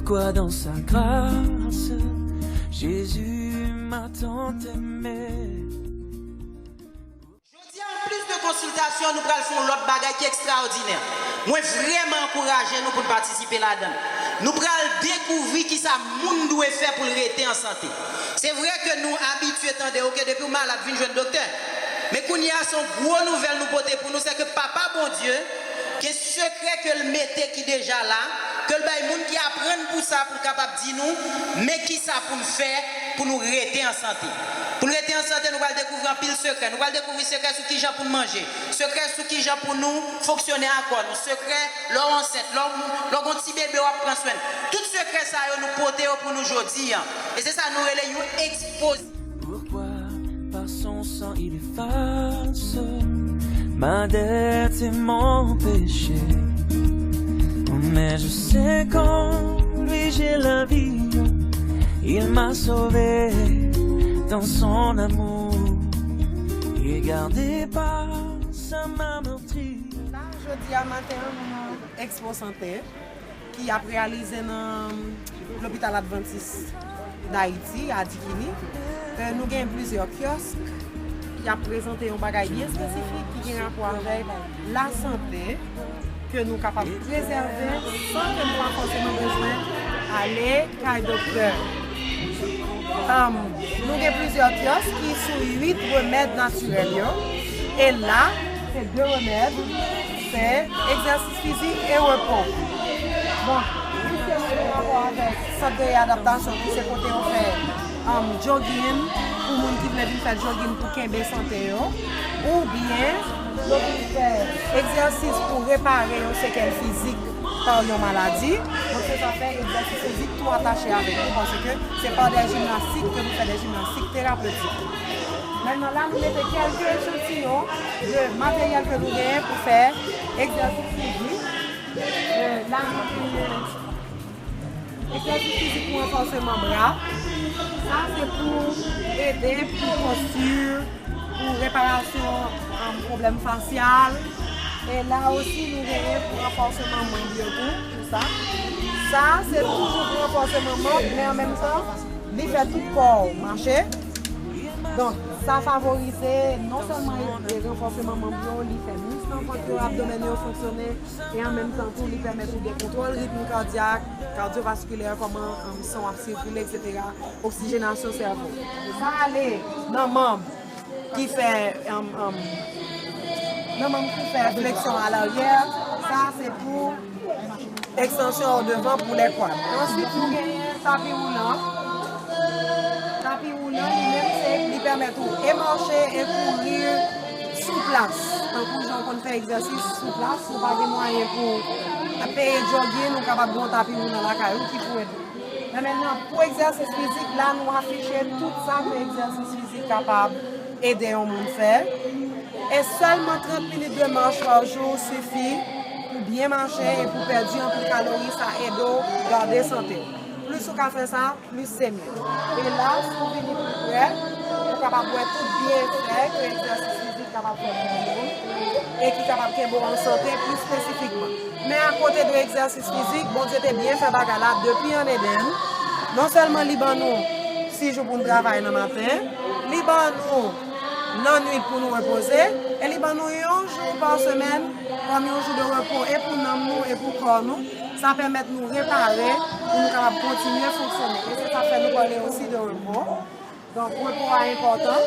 Pourquoi dans sa grâce, Jésus m'a tant aimé. Je dis en plus de consultation, nous allons faire l'autre bagaille qui est extraordinaire. Moi, vraiment encourager nous pour participer là-dedans. Nous allons découvrir qui ça monde doit faire pour le rester en santé. C'est vrai que nous habitués ok, depuis malade, vient jeune docteur. Mais qu'on y a son gros nouvelle nous porter pour nous, c'est que papa bon Dieu, que secret que le mettait qui déjà là, que le monde qui apprennent pour ça, pour capable dire nous, mais qui ça pour nous faire, pour nous rester en santé. Pour nous rester en santé, nous allons découvrir un pile secret. Nous allons découvrir secret sur qui j'ai pour manger, secret sur qui j'ai pour nous fonctionner encore, secret leur enceinte, leur petit bébé on prend soin. Tout secret ça nous porter pour nous aujourd'hui. Et c'est ça nous relayons exposer. Pourquoi par son sang il efface ma dette et mon péché. Mais je sais qu'en lui j'ai la vie. Il m'a sauvé dans son amour. Et gardé par sa main meurtrie. Là, jeudi à matin, Expo Santé qui a réalisé dans l'hôpital Adventiste d'Haïti à Dikini. Nous avons plusieurs kiosques qui a présenté un bagage bien spécifique qui a rapport avec la santé que nous sommes capables de préserver sans que nous ayons forcément besoin d'aller à docteur. Nous avons plusieurs kiosques qui sont 8 remèdes naturels. Et là, c'est 2 remèdes, c'est exercice physique et repos. Bon, justement, rapport avec cette réadaptation qui c'est côté on fait jogging pour les gens qui veulent faire jogging pour qu'ils aient santé, ou bien faire exercice pour réparer un séquelle physique par une maladie. Donc ça fait exercice physique tout attaché avec nous parce que c'est pas des gymnastiques que nous faisons des gymnastiques thérapeutiques. Maintenant là, nous mettons quelques échantillons de matériel que nous avons pour faire exercice physique. Là, nous avons exercice physique pour renforcer mon bras. Ça, c'est pour aider pour posture, pour réparation en problème facial. Et là aussi, nous avons pour renforcement bientôt, tout ça. Ça, c'est toujours pour renforcement, mais en même temps, il fait tout le corps marcher. Donc, ça favorise non seulement le renforcement membrane, il fait muscle abdominaux fonctionner et en même temps, tout lui permet de contrôler le rythme cardiaque, cardiovasculaire, comment sont circuler, etc. Oxygénation cerveau. Ça allait dans le membre qui fait flexion à l'arrière, ça c'est pour extension au devant pour les quads. Ensuite, nous gagnons tapis roulant. Tapis roulant, lui permet tout et marcher et courir sous place. En couchant, on fait exercice sous place, nous n'avons pas de moyens pour payer jogging, nous sommes capables de faire un tapis roulant dans la caillou qui pourrait être. Mais maintenant, pour exercice physique, là, nous affichons tout ça pour exercice physique capable d'aider un monde à faire. Et seulement 30 minutes de marche par jour suffit pour bien marcher et pour perdre un peu de calories, ça aide à garder santé. Plus on fait ça, plus c'est mieux. Et là, si vous venez plus près, vous êtes capable de tout bien faire, que l'exercice physique est capable de faire pour vous et qui est capable de faire en santé plus spécifiquement. Mais à côté de l'exercice physique, bon Dieu était bien fait bagarre depuis en Éden. Non seulement Libanon, 6 jours pour nous travailler le matin, Libanon, la nuit pour nous reposer, et Libanon, un jour par semaine, comme un jour de repos, et pour nous et pour corps nous, ça permet de nous réparer pour nous capables continuer à fonctionner. Et ça fait nous parler aussi de repos. Donc, le repos est important.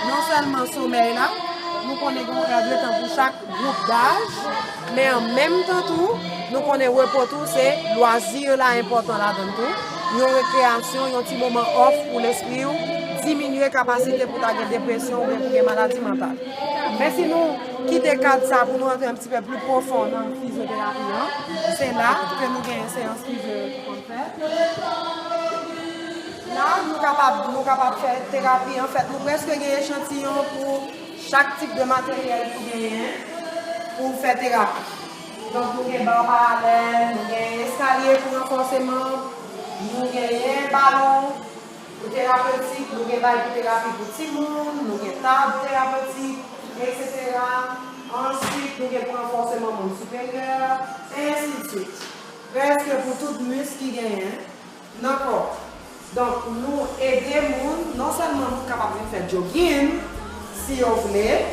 Non seulement sommeil là, nous connaissons le temps pour chaque groupe d'âge, mais en même temps tout, nous connaissons repos tout, c'est loisir là important là-dedans tout. Une récréation, un petit moment off pour l'esprit, diminuer la capacité pour la dépression ou pour les maladies mentales. Mais si nous quittons le cadre ça pour nous entrer un petit peu plus profond dans la physiothérapie, c'est là que nous avons une séance physio qu'on fait. Là, nous sommes capables de faire thérapie. En fait, nous presque un échantillon pour chaque type de matériel pour faire thérapie. Donc, nous avons barre parallèle, nous avons escalier pour renforcement, nous avons ballon thérapeutique, nous avons thérapie pour tout le monde, nous avons table thérapeutique, etc. Ensuite, nous avons pour renforcement supérieur, et ainsi de suite. presque pour tout muscle qui gagne dans le corps. Donc, nous aidons non seulement nous capables de faire jogging, si on voulait,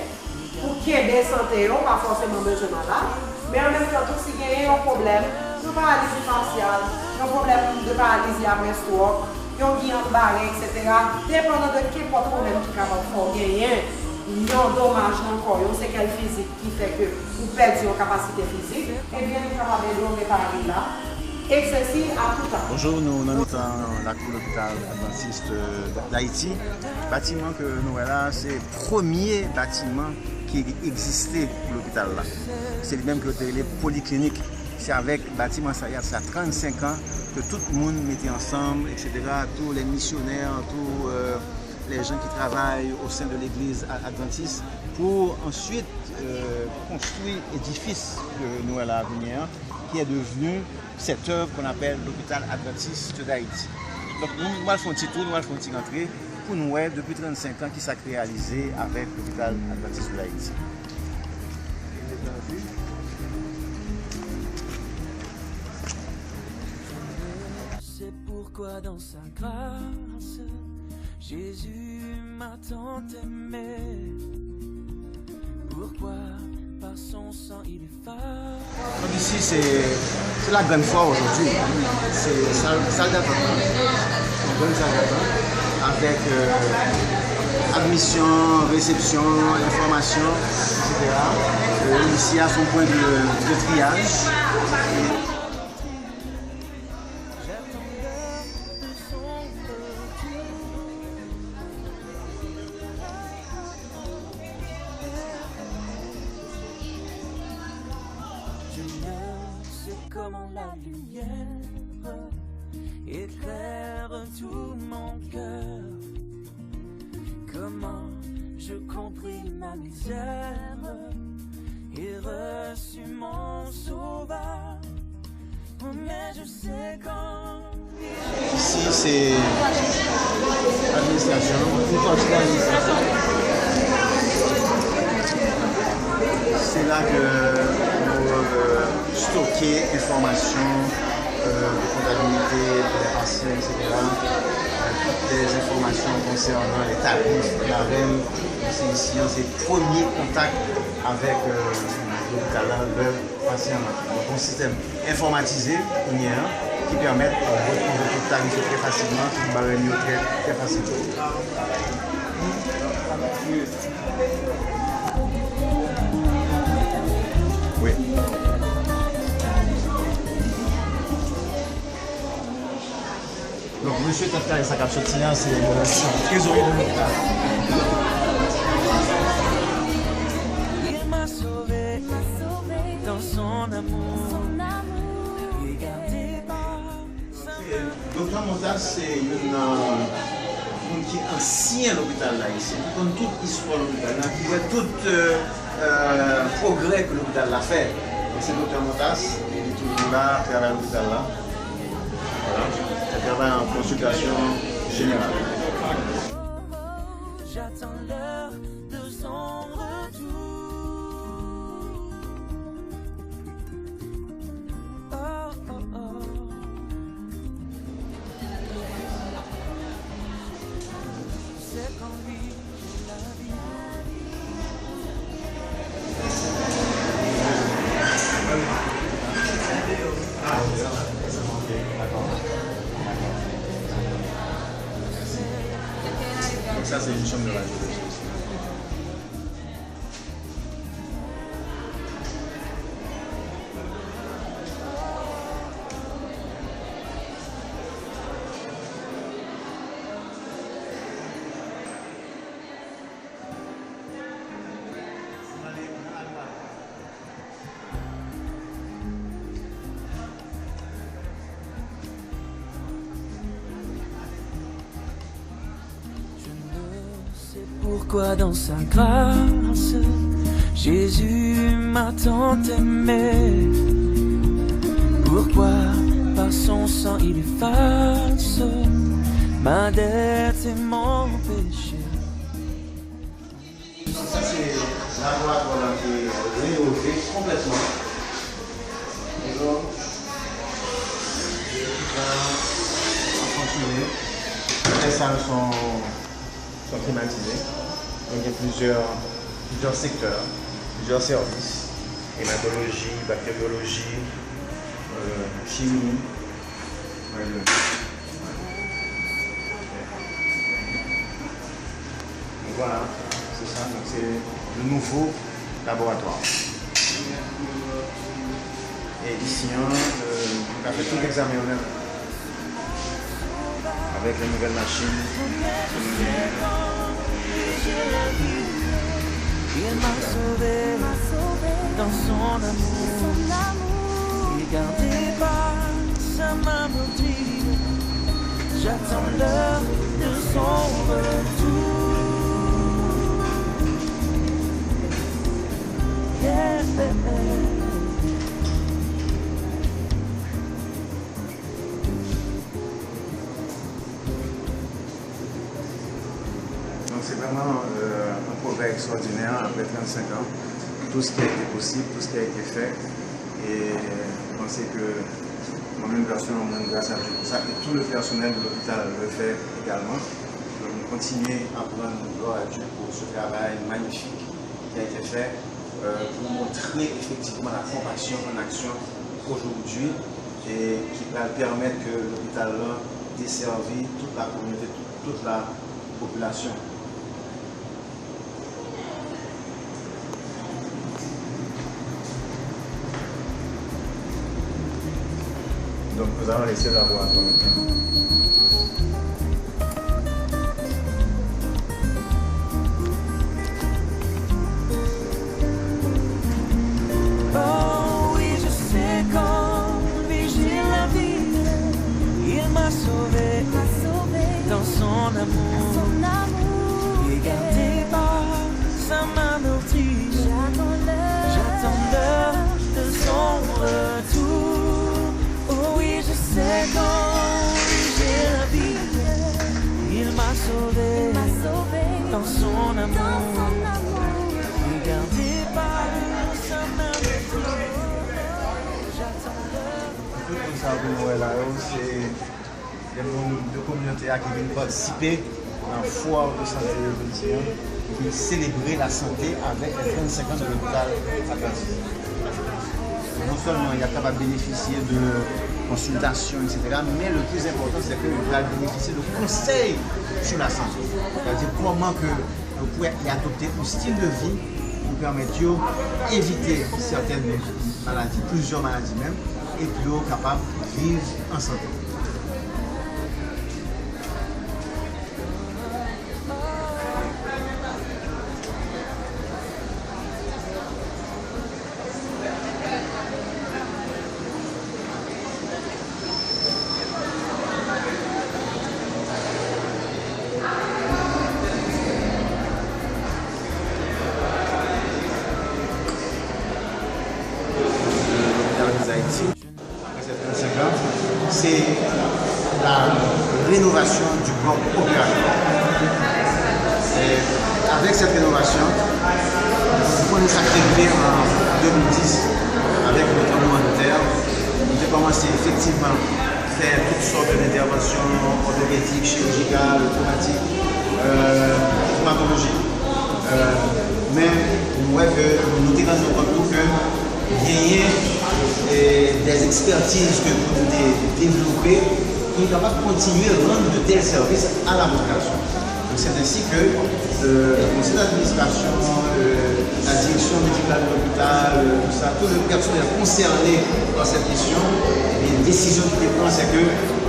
pour qu'il y ait des santé, pas forcément besoin de malade, mais en même temps, tout si il y a un problème de paralysie faciale, un problème de paralysie après stroke, un guillaume barré, etc. Dépendant de quel problème qui est capable de faire gagner, il y a un dommage dans le corps, c'est quel physique qui fait que vous perdez votre capacité physique, et bien vous êtes capable de réparer là. Et ceci à tout temps. Bonjour, nous sommes dans la cour l'hôpital adventiste d'Haïti. Le bâtiment que nous voyons là, c'est le premier bâtiment qui existait pour l'hôpital là. C'est le même que les polycliniques. C'est avec le bâtiment, ça y a 35 ans que tout le monde mettait ensemble, etc. Tous les missionnaires, tous les gens qui travaillent au sein de l'église adventiste pour ensuite construire l'édifice que nous avons à venir, qui est devenu cette œuvre qu'on appelle l'hôpital adventiste d'Haïti. Donc nous allons faire un petit tour, nous allons faire une petite entrée pour nous voir depuis 35 ans qui s'est réalisé avec l'hôpital adventiste d'Haïti. C'est pourquoi dans sa grâce, Jésus m'a tant aimé. Pourquoi par son sang il efface. Donc ici c'est la grande foire aujourd'hui. C'est salle d'attente. Une bonne salle d'attente avec admission, réception, information, etc. Ici à son point de triage. Comment la lumière éclaire tout mon cœur. Comment je compris ma misère et reçu mon sauveur. Mais je sais quand. Ici c'est l'administration, une partie de l'administration. C'est là que stocker informations de comptabilité, de patients, etc. Toutes les informations concernant les tarifs, la REM. C'est ici, c'est le premier contact avec l'hôpital, le patient. Donc un système informatisé qui permet de retrouver tout tarif très facilement, tout barème très facilement. Oui. Donc, monsieur Tafka et sa capchotina, c'est le trésorier de l'hôpital. Il m'a sauvé dans son amour. Regardez pas. Donc, Montas, c'est une qui est ancien l'hôpital là ici, qui connaît toute l'histoire de l'hôpital, qui voit tout progrès que l'hôpital a fait. Donc, c'est Dr Montas, il est toujours là, à travers l'hôpital là. Voilà. Il travaille en consultation générale. J'attends l'heure de son retour. Oh, oh, oh. C'est quand lui la vie. Ça, c'est une chambre de radio. Pourquoi dans sa grâce, Jésus m'a tant aimé. Pourquoi par son sang il efface ma dette et mon péché. Ça c'est la laboratoire qui est rénové complètement. salles sont climatisées. Donc il y a plusieurs secteurs, plusieurs services. Hématologie, bactériologie, chimie. Voilà, c'est ça. Donc c'est le nouveau laboratoire. Et ici, on a fait tout l'examen avec les nouvelles machines. Il m'a sauvé dans son amour. Il gardé par sa main meurtrie. J'attends l'heure de son retour. Yeah. Donc c'est vraiment un progrès extraordinaire après 35 ans. Tout ce qui a été possible, tout ce qui a été fait. Et je pensais que moi-même, personnellement, grâce à Dieu pour ça, et tout le personnel de l'hôpital le fait également. Donc nous continuons à prendre gloire à Dieu pour ce travail magnifique qui a été fait pour montrer effectivement la compassion en action aujourd'hui et qui va permettre que l'hôpital desserve toute la communauté, toute la population. Donc nous allons laisser la voix maintenant. Oh oui, je sais quand vigile la vie, il m'a sauvé dans son amour. Il gardé par sa main meurtrie. J'attends l'heure de son retour. Oh oui, je sais quand j'ai la vie, il m'a sauvé dans son amour. Il gardé par sa main meurtrie. J'attends l'heure. Tout ça que nous avons là, c'est des membres de communauté qui viennent participer à un foire de santé quotidien qui célébrait la santé avec les 25 ans de l'hôpital Atlantique. Non seulement il y a capable de bénéficier de consultations, etc., mais le plus important, c'est qu'il va bénéficier de conseils sur la santé. C'est-à-dire comment que vous pouvez y adopter un style de vie qui permet d'éviter certaines maladies, plusieurs maladies même, et puis capable de vivre en santé. C'est la rénovation du bloc opératoire. Avec cette rénovation, nous avons créé en 2010 avec le tremblement de terre. Nous avons commencé effectivement à faire toutes sortes d'interventions orthopédiques, chirurgicales, traumatiques, traumatologiques. Mais nous voyons que nous nous rendons compte que gagner des expertises que nous avons développées pour être capable de continuer à rendre de tels services à la population. C'est ainsi que le conseil d'administration, la direction médicale de l'hôpital, tout le personnel concerné dans cette mission, une décision qui dépend, c'est que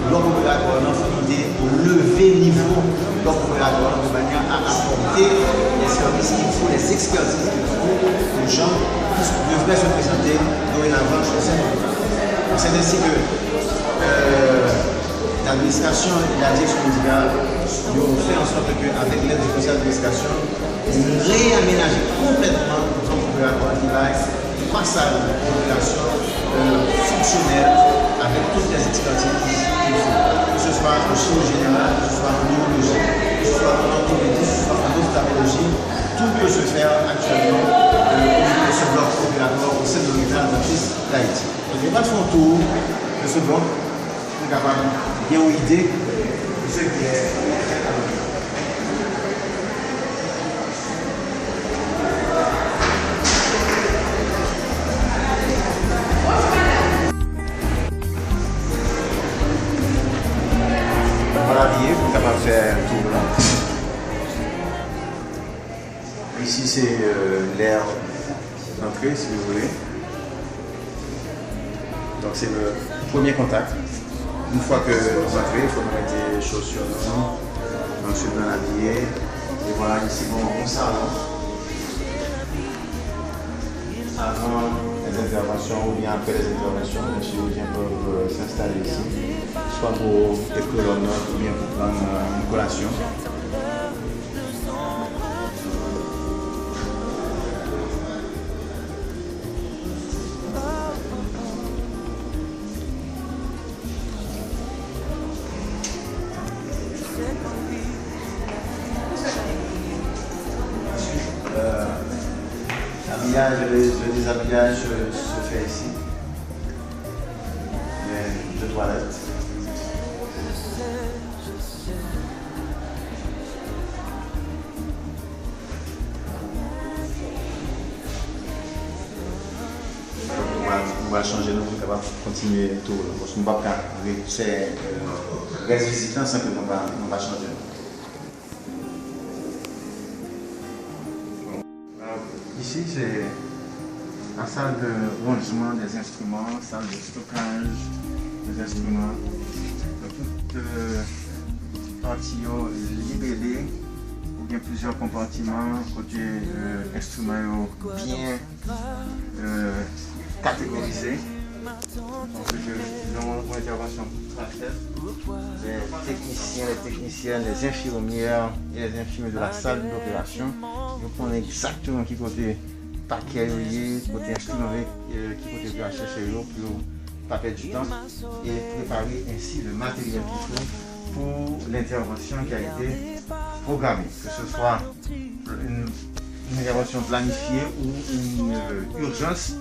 l'ordre opératoire a l'idée de lever le niveau de l'ordre opératoire de manière à apporter les services qu'il faut, les expertises qu'il faut aux gens qui devraient se présenter dorénavant chez ces hôpitaux. C'est ainsi que l'administration et la direction médicale ont fait en sorte qu'avec l'aide du conseil d'administration, nous réaménager complètement le centre opératoire qui va être face à la population fonctionnelle avec toutes les expertises qu'il faut. Que ce soit en chimie générale, que ce soit en neurologie, que ce soit en orthopédie, que ce soit en ophtalmologie, tout peut se faire actuellement dans ce bloc opératoire au sein de l'hôpital Adventiste d'Haïti. Donc, il n'y a pas de fond tour de ce bloc. Capable bien une idée de ce qui est pour capable de faire un tour là. Ici c'est l'air d'entrée si vous voulez. Donc c'est le premier contact. Une fois que vous entrez, il faut mettre les chaussures nous, ensuite bien habillé. Et voilà ici mon salon. Avant les interventions ou bien après les interventions, les chirurgiens peuvent s'installer ici, soit pour quelques colonnes ou bien pour prendre une collation. Le déshabillage se fait ici. Il y a 2 toilettes. On va changer nous pour capable continuer tout. Parce qu'on va c'est reste visitant sans que on va changer. Ici, c'est la salle de rangement des instruments, salle de stockage des instruments. Donc, toute partie libellée, ou bien plusieurs compartiments, côté instruments bien catégorisés. Donc, une intervention très les techniciens, les infirmières et les infirmiers de la salle d'opération. Nous prenons exactement qui côté paquet, côté instrument, qui côté de chercher pour pas perdre du temps et préparer ainsi le matériel qu'il faut pour l'intervention qui a été programmée, que ce soit une intervention planifiée ou une urgence.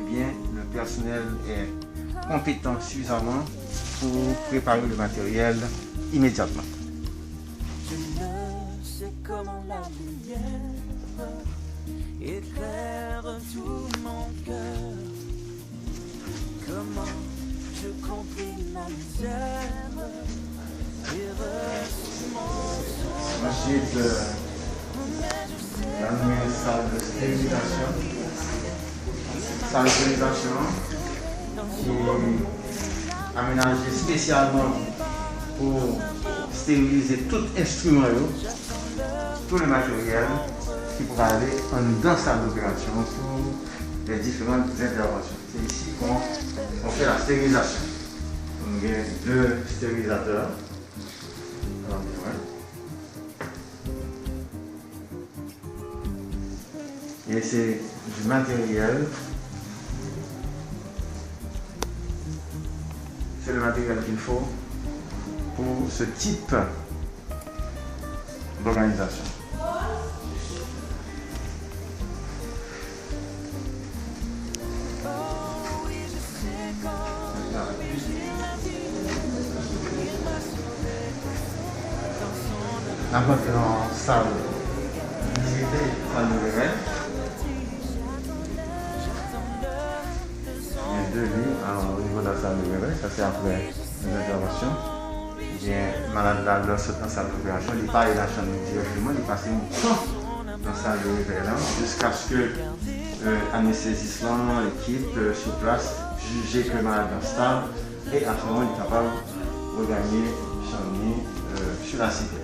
Eh bien, le personnel est compétent suffisamment pour préparer le matériel immédiatement. Je ne sais comment la lumière éclaire tout mon cœur. Comment je compris la misère et reçu mon Ensuite, la nouvelle salle de stérilisation. Salle de stérilisation qui est aménagée spécialement pour stériliser tout instrument, tout le matériel qui pourra aller dans la salle d'opération pour les différentes interventions. C'est ici qu'on fait la stérilisation. On a 2 stérilisateurs. Et c'est du matériel. C'est le matériel qu'il faut pour ce type d'organisation. La rentrée en salle visiter, salle de réveil. Il y a 2 lits au niveau de la salle de réveil, ça c'est après les interventions. Bien, malade là, dans la salle d'opération, il part dans la chambre directement, il passe un temps dans la salle de réveil là, jusqu'à ce que l'anesthésisant, l'équipe sur place, juge que le malade est stable et à ce moment il est capable de regagner chambre sur la cité.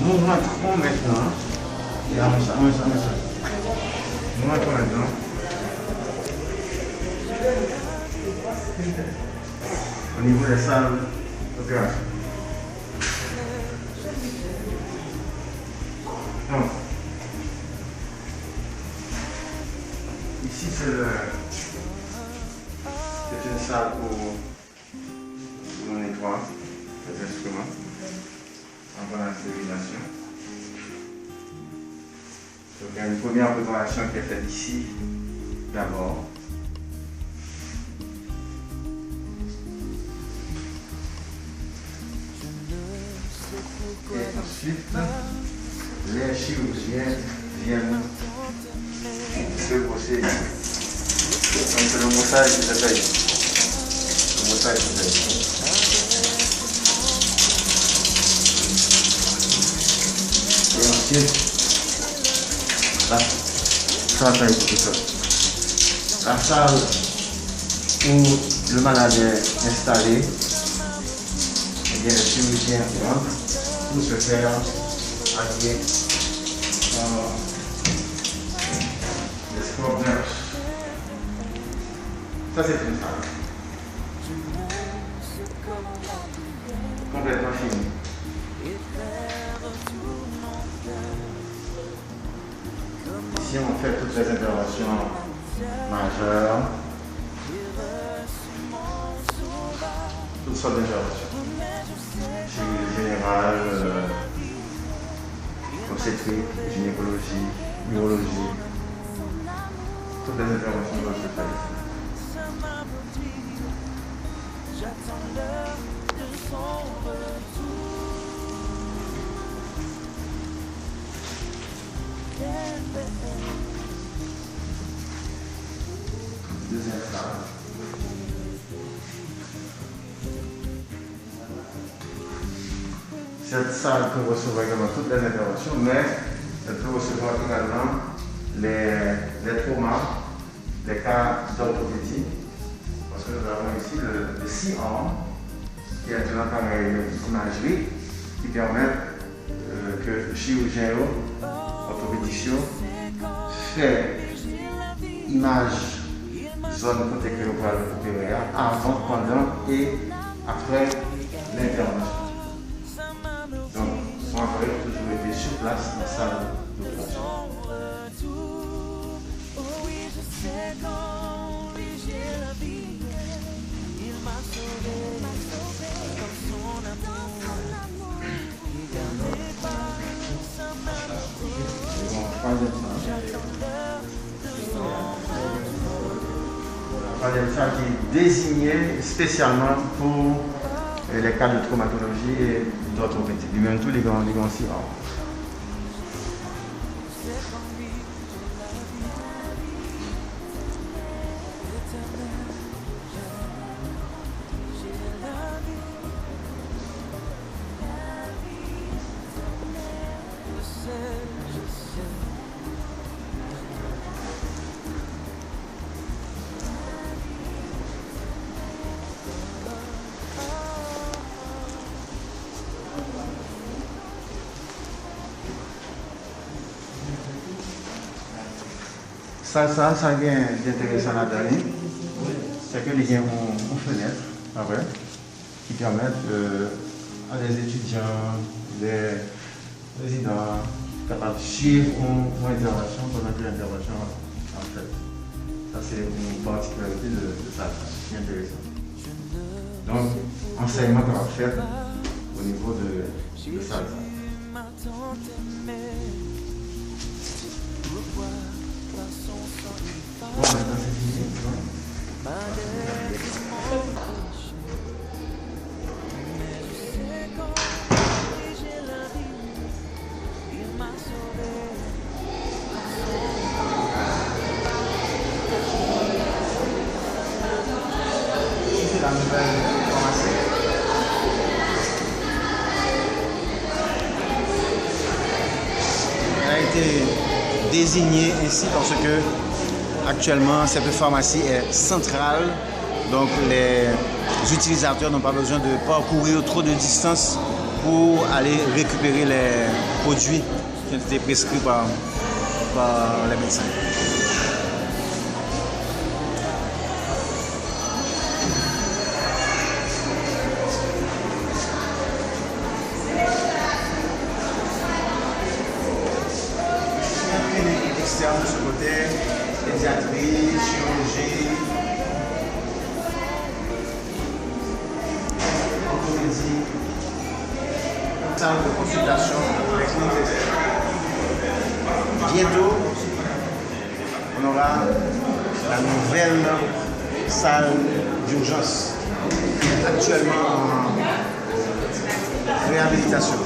Nous rentrons maintenant. Nous rentrons maintenant. Au niveau des salles d'opération. Donc, ici c'est une salle où on nettoie les instruments avant la stérilisation. Donc il y a une première préparation qui est faite ici d'abord. Et ensuite, les chirurgiens viennent se brosser. Donc c'est le montage qui s'appelle. Le montage qui s'appelle. Et ensuite, là, ça va être tout ça. La salle où le malade est installé, eh bien, le chirurgien rentre pour se faire allier les scrubners. Ça, c'est une salle complètement finie. Ici, on fait toutes les interventions majeures, toutes sortes d'interventions. Chirurgie générale, obstétrique, gynécologie, urologie, toutes les interventions doivent se faire ici. Deuxième salle. Cette salle peut recevoir également toutes les interventions, mais elle peut recevoir également les traumas, les cas d'orthopédie, parce que nous avons ici le CIAM, qui est un appareil d'imagerie qui permet que le chirurgien orthopédicien fait image zone côté que nous allons opérer avant, pendant et après l'intervention. Donc, son appareil a toujours été sur place dans la salle d'opération. Troisième salle qui est désignée spécialement pour les cas de traumatologie et d'orthopédie. Lui-même, tous les grands aussi. Ça vient d'intéressant à donner, c'est que les gens ont une fenêtre après, qui permettent à des étudiants, des résidents, capables de suivre une intervention pendant que l'intervention en fait. Ça c'est une particularité de ça, qui est intéressant. Donc, enseignement qu'on va faire au niveau de ça. La nouvelle formation. Elle a été désignée ainsi parce que actuellement cette pharmacie est centrale, donc les utilisateurs n'ont pas besoin de parcourir trop de distance pour aller récupérer les produits qui ont été prescrits par les médecins. De ce côté, pédiatrie, chirurgie, orthopédie, salle de consultation avec nous. Bientôt, on aura la nouvelle salle d'urgence actuellement en réhabilitation.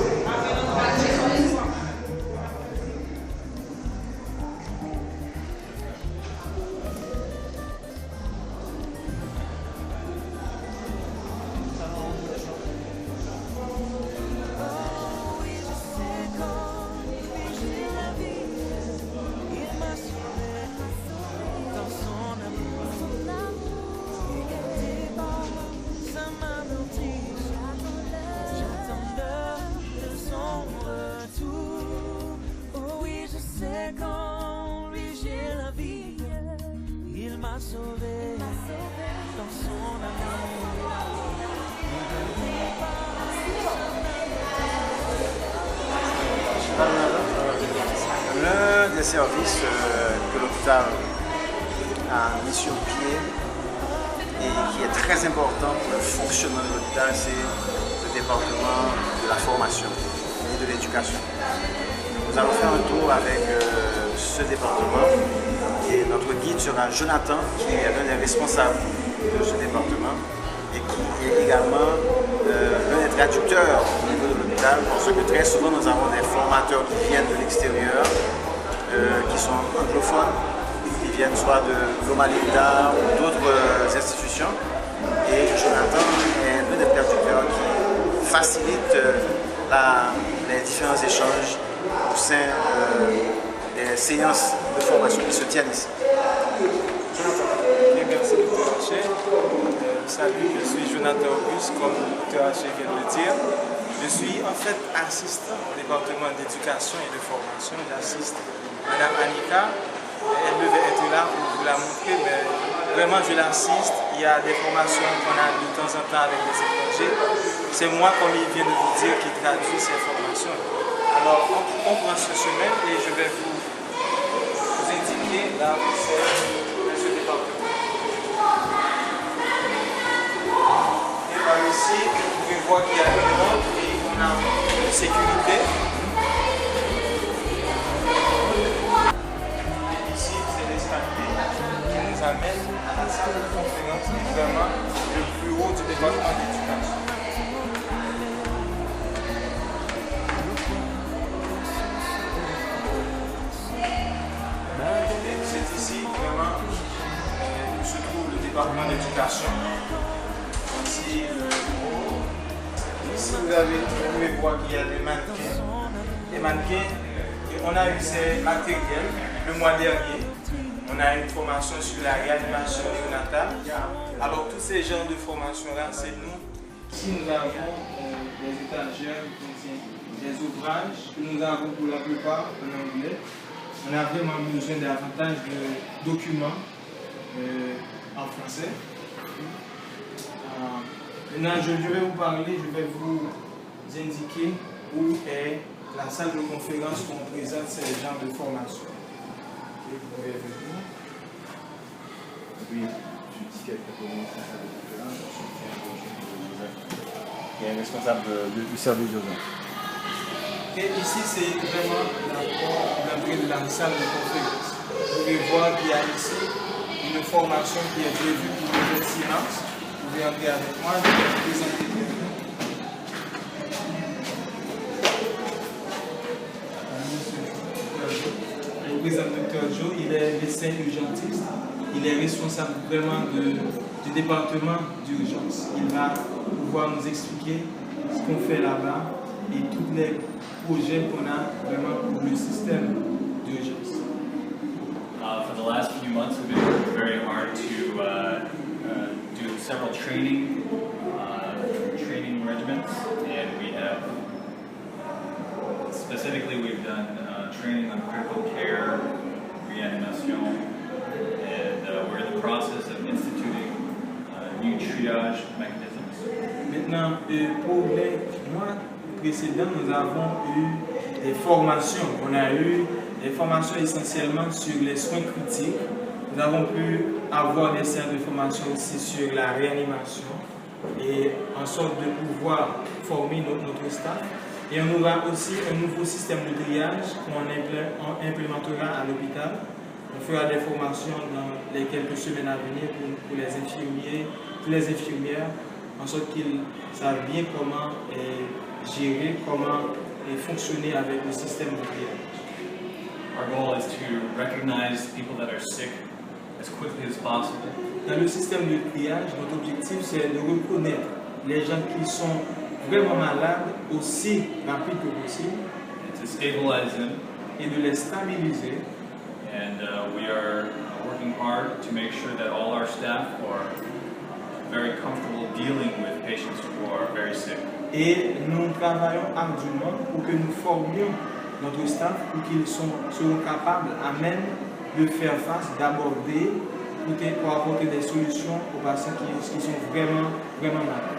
L'un des services que l'hôpital a mis sur pied et qui est très important pour le fonctionnement de l'hôpital, c'est le département de la formation et de l'éducation. Nous allons faire un tour avec ce département et notre guide sera Jonathan, qui est l'un des responsables de ce département et qui est également l'un des traducteurs au niveau de l'hôpital, parce que très souvent nous avons des formateurs qui viennent de l'extérieur, qui sont anglophones, qui viennent soit de Loma Linda ou d'autres institutions. Et Jonathan est l'un des traducteurs qui facilite les différents échanges au sein des séances de formation qui se tiennent ici. Merci Dr. Haché. Salut, je suis Jonathan Auguste, comme Dr. Haché vient de le dire. Je suis en fait assistant au département d'éducation et de formation. J'assiste Madame Annika. Elle devait être là pour vous la montrer, mais vraiment je l'assiste. Il y a des formations qu'on a de temps en temps avec les étrangers. C'est moi, comme il vient de vous dire, qui traduit ces formations. Alors on prend ce chemin et je vais vous indiquer là où c'est ce département. Et par ici, vous pouvez voir qu'il y a une porte et on a une sécurité. Et ici, c'est l'escalier qui nous amène à la salle de conférence, qui est vraiment le plus haut du département d'éducation. C'est ici vraiment où se trouve le département d'éducation. Ici, vous pouvez voir qu'il y a des mannequins. Les mannequins, on a eu ces matériels le mois dernier. On a eu une formation sur la réanimation néonatale. Alors tous ces genres de formation-là, c'est nous. Ici, nous avons des étagères qui contiennent des ouvrages que nous avons pour la plupart en anglais. On a vraiment besoin davantage de documents en français. Maintenant, je vais vous parler, je vais vous indiquer où est la salle de conférence où on présente ces genres de formation. Vous pouvez venir. Oui, je dis quelques mots sur la salle de conférence. Il y a un responsable du service d'urgence. Et ici, c'est vraiment l'entrée de la salle de conférence. Vous pouvez voir qu'il y a ici une formation qui est prévue pour le silence. Vous pouvez entrer avec moi, je vais vous présenter quelqu'un. Je vous présente Dr. Joe, il est médecin urgentiste. Il est responsable vraiment du département d'urgence. Il va pouvoir nous expliquer ce qu'on fait là-bas et tous les projets qu'on a vraiment pour le système d'urgence. For the last few months, we've been working very hard to do several training regiments, and we have specifically we've done training on critical care, reanimation, and we're in the process of instituting new triage mechanisms. Maintenant, pour les mois précédents, nous avons eu des formations. On a eu des formations essentiellement sur les soins critiques. Nous avons pu avoir des séances de formation aussi sur la réanimation et en sorte de pouvoir former notre staff. Et on aura aussi un nouveau système de triage qu'on implémentera à l'hôpital. On fera des formations dans les quelques semaines à venir pour les infirmiers, pour les infirmières, en sorte qu'ils savent bien comment gérer, comment fonctionner avec le système de triage. Our goal is to recognize people that are sick as quickly as possible. Dans le système de triage, notre objectif c'est de reconnaître les gens qui sont vraiment malades aussi rapide que possible And to stabilize them. et de les stabiliser. And we are working hard to make sure that all our staff are very comfortable dealing with patients who are very sick. Et nous travaillons ardument pour que nous formions notre staff pour qu'ils seront capables à même de faire face, d'aborder, pour apporter des solutions aux patients qui sont vraiment malades.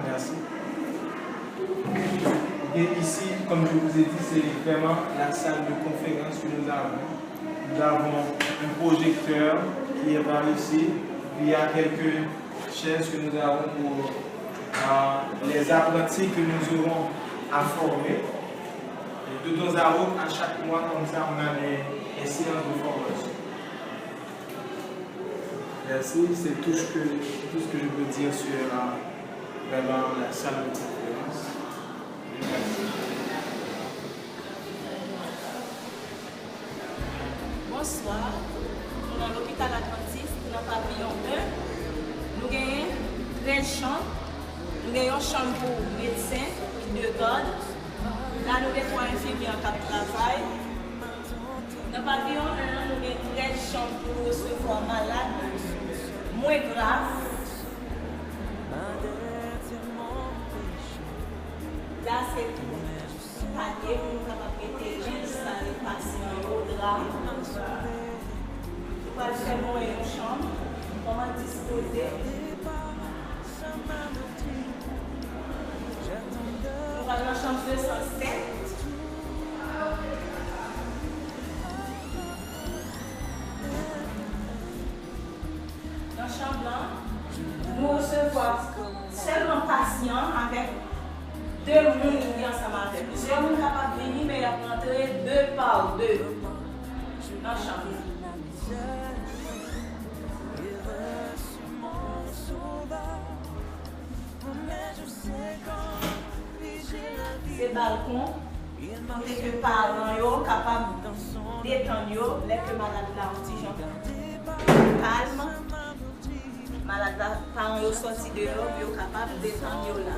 Merci. Et ici, comme je vous ai dit, c'est vraiment la salle de conférence que nous avons. Nous avons un projecteur qui est par ici. Il y a quelques chaises que nous avons pour les apprentis que nous aurons à former. Et de temps à autre, à chaque mois, comme ça, on a des séances de formation. Merci, c'est tout ce que je peux dire sur vraiment la salle de conférence. Bonsoir, nous sommes à l'hôpital Atlantis, dans le pavillon 1. Nous avons 13 chambres. Nous avons une chambre pour médecins, 2 gardes. Là, nous avons 3 infirmières qui travaillent. Dans le pavillon 1, nous avons 13 chambres pour recevoir malades, moins graves. Là, c'est tout. Panier pour nous mettre juste dans les patients au drap. Nous allons faire une chambre. Comment disposer. Nous allons dans la chambre 207. Dans la chambre là, nous recevons seulement patients avec 2 personnes qui sont ensemble avec nous. Si on est capable de venir, mais il y a rentrer 2 par 2 dans la chambre. Ces balcons, pour que les parents soient capables de détendre les que malade là un petit genre calme. Malade là, parents sont sortis dehors, ils sont capables de détendre là.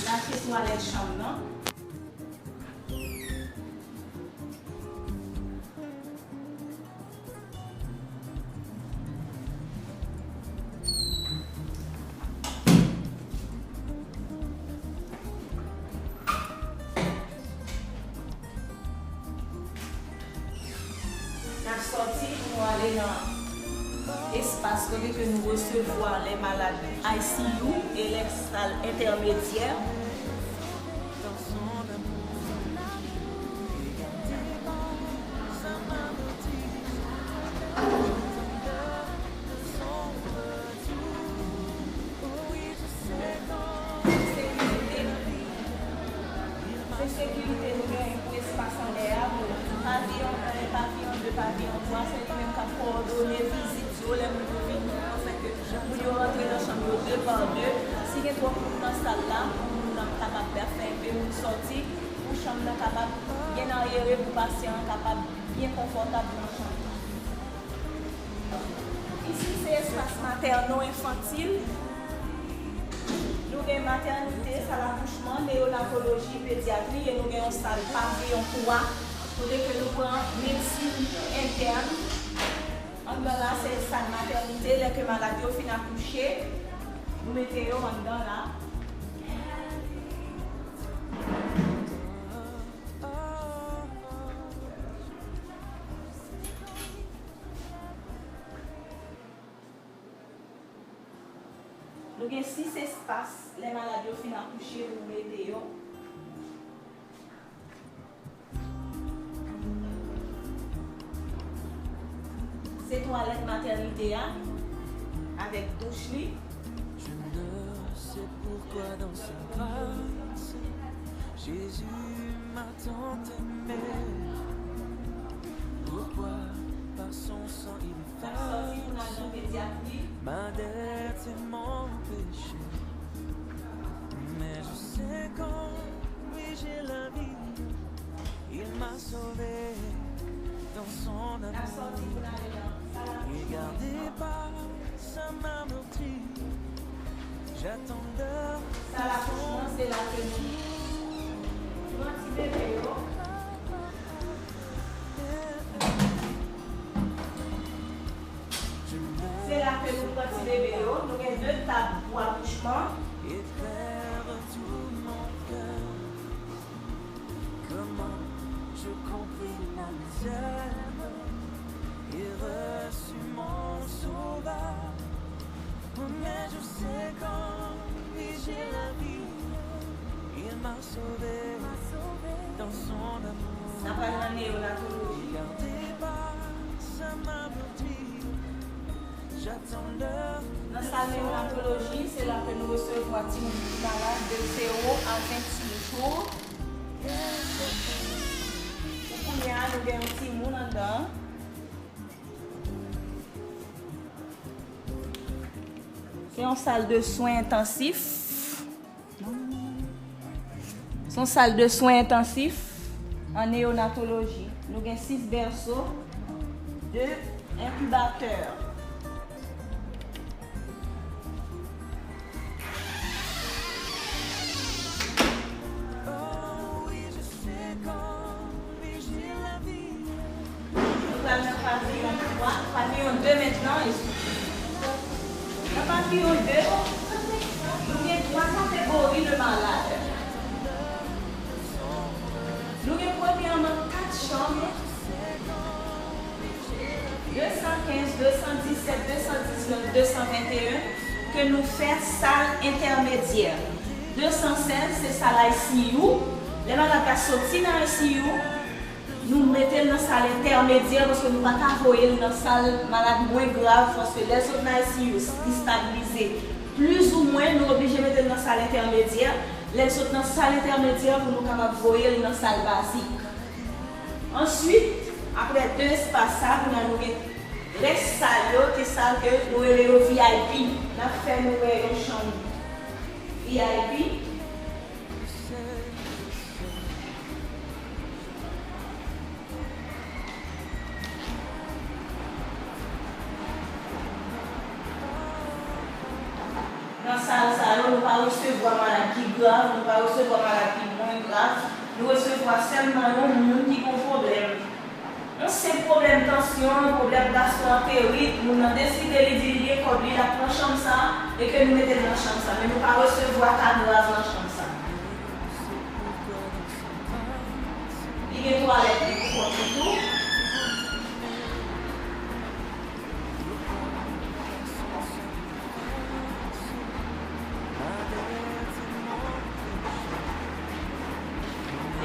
Là, c'est toilette chambre, non? La sortie pour aller dans l'espace que nous recevons les malades ICU et les salles intermédiaires. Sécurité, nous avons un espace en l'air, pavillon 2, pavillon 3, c'est lui-même qui a coordonné visite sur les mouvements, fait que nous rentrons dans la chambre 2 par 2. Si nous sommes dans cette salle-là, nous sommes capables de faire un peu une sortie, une chambre capable bien arriérée pour patient, capable bien confortable dans la chambre. Ici, c'est l'espace materno-infantile. Nous avons une maternité, salle d'accouchement, néonatologie, pédiatrie et nous avons une salle pavillon 3 pour que nous prenions médecine interne. En là, c'est la salle maternité, les que maladies finissent accoucher. Nous mettons en dedans là. Nous avons 6 espaces, les maladies finissent accoucher, nous mettons. C'est toilette maternité, hein? avec douche li. Je ne sais pourquoi dans cette grâce, Jésus m'a tant aimé. Pourquoi par son sang il efface ma dette et mon péché. Mais je sais qu'en lui j'ai la vie, il m'a sauvé dans son amour. Regardez pas, ça m'a meurtri. J'attends l'heure. Ça l'accouchement, c'est la tenue. Petit bébé, c'est la que nous petit bébé, nous avons 2 tables pour accouchement. Et faire tout mon cœur. Comment je compris ma misère et reçu mon sauveur. Mais je sais qu'en lui j'ai la vie. Il m'a sauvé dans son amour. Ça va dans la néonatologie. Regardez pas, ça m'a meurtri. J'attends l'heure. Dans sa néonatologie, c'est là que nous recevons un petit malade de 0 à 26 jours. Pour nous avons un petit monde dedans. C'est une salle de soins intensifs. C'est une salle de soins intensifs en néonatologie. Nous avons 6 berceaux, 2 incubateurs. Pavillon 2 maintenant ici. Le pavillon 2, nous avons 3 catégories de malades. Nous avons premièrement 4 chambres. 215, 217, 219, 221 que nous faisons salle intermédiaire. 216 c'est salle ICU. Les malades sont sortis dans l'ICU. Nous mettons dans la salle intermédiaire parce que nous ne pouvons pas envoyer dans la salle malade moins grave parce que les autres ICU stabilisés. Plus ou moins, nous sommes obligés de mettre dans la salle intermédiaire. Les autres dans la salle intermédiaire pour nous capables envoyer dans la salle basique. Ensuite, après 2 espaces, nous avons les salles, qui sont que nous avons VIP. Nous avons fait une chambre VIP. Dans la salle, nous ne pouvons pas recevoir maladie grave, nous ne pouvons pas recevoir maladie moins grave. Nous recevons seulement un monde qui a un problème. On sait problème de tension, problème gastro-entérite, nous avons décidé de dire qu'on lui la chambre ça et que nous mettons dans la chambre ça. Mais nous ne pouvons pas recevoir cas grave dans la chambre ça. Il y a des toilettes pour tout.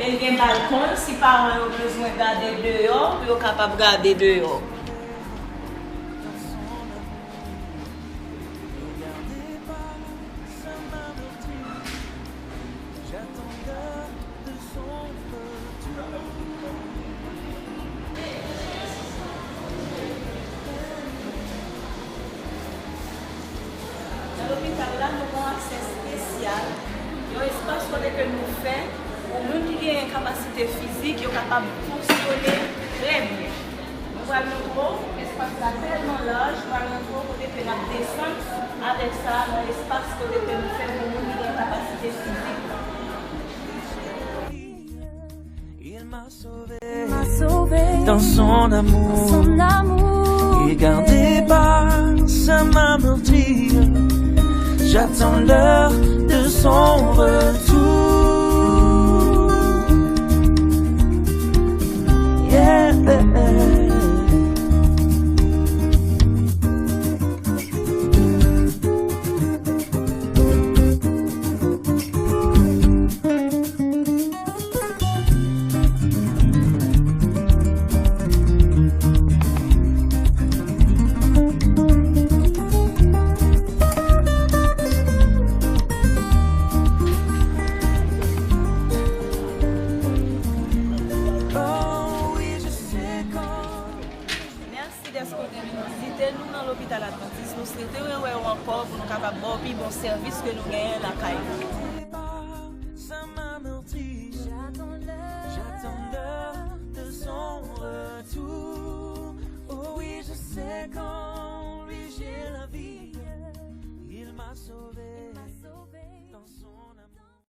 Il y a un balcon, si les parents ont besoin de garder dehors, ils sont capables de garder dehors. Dans l'hôpital, là, nous avons un accès spécial. Il y a un espace que nous faisons. Au monde qui a une capacité physique, est capable de fonctionner très bien. Nous allons trouver l'espace là tellement large, nous allons trouver côté que nous descendons avec ça dans l'espace côté que nous faisons au monde qui a une capacité physique. Il m'a sauvé dans son amour. Et gardé par sa main meurtrie. J'attends l'heure de son retour. l'hôpital Adventiste, nous souhaitons encore pour nous capables de bon service que nous gagnons la caille.